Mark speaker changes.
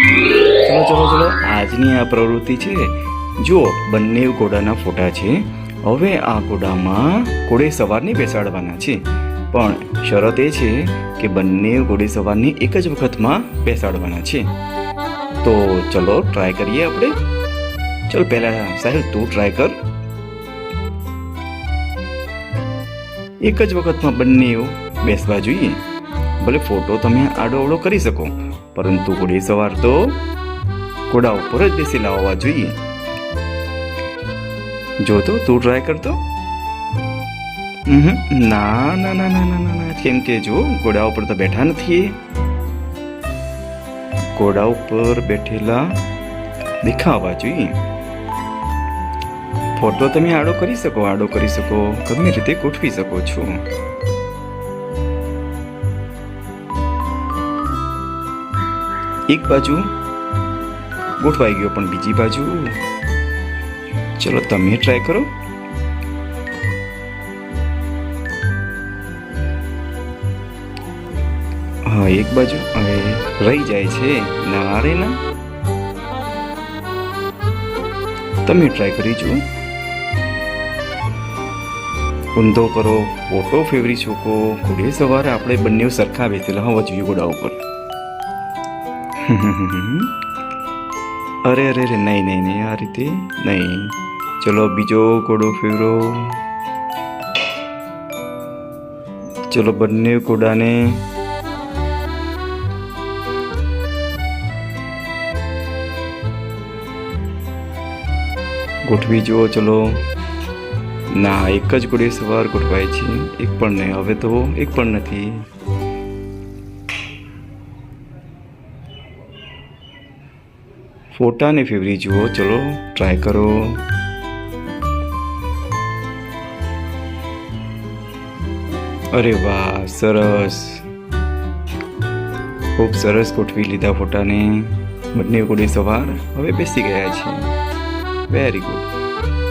Speaker 1: ચલો ચલો ચલો, આજની આ પ્રવૃત્તિ છે. જુઓ, બંને ઘોડાના ફોટા છે. હવે આ ઘોડામાં ઘોડે સવારને બેસાડવાના છે, પણ શરત એ છે કે બંને ઘોડે સવારને એક જ વખતમાં બેસાડવાના છે. તો ચલો ટ્રાય કરીએ આપણે. ચલો પહેલા સાહેલ તું ટ્રાય કર. એક જ વખતમાં બંને બેસવા જોઈએ. ભલે ફોટો તમે આડો અવળો કરી શકો, પરંતુ ઘોડે સવાર તો ઘોડા ઉપર જ બેસેલા હોવા જોઈએ. જો તો તું ટ્રાય કરતો. ના ના ના ના ના ના, કેમ કે જો ઘોડા ઉપર તો બેઠા નથી. ઘોડા ઉપર બેઠેલા દેખાવા જોઈએ. ફોટો તમે આડો કરી શકો, ગમે રીતે ગોઠવી શકો છો. એક બાજુ ગોઠવાઈ ગયો, પણ બીજી બાજુ ચલો તમે ટ્રાય કરો. હા, એક બાજુ હવે રહી જાય છે. ના રે ના, તમે ટ્રાય કરી જુઓ. ઊંધો કરો, ફોટો ફેવરી શકો. ઘોડે સવારે આપણે બંને સરખા બેસેલા હોવા જોઈએ ઘોડા ઉપર. અરે અરે અરે, નહીં નહીં નહીં, આ રીતે નહીં. ચલો બીજો ઘોડો ફેરવો. ચલો બંને ઘોડાને ગોઠવી જુઓ. ચલો ના, એક જ ઘોડે સવાર ગોઠવાય છે, એક પણ નહીં. હવે તો એક પણ નથી. ફોટાને ફેવરી જુઓ. ચલો ટ્રાય કરો. અરે વાહ, સરસ, ખૂબ સરસ ગોઠવી લીધા ફોટાને. બંને ઘોડે સવાર હવે બેસી ગયા છે. Very good.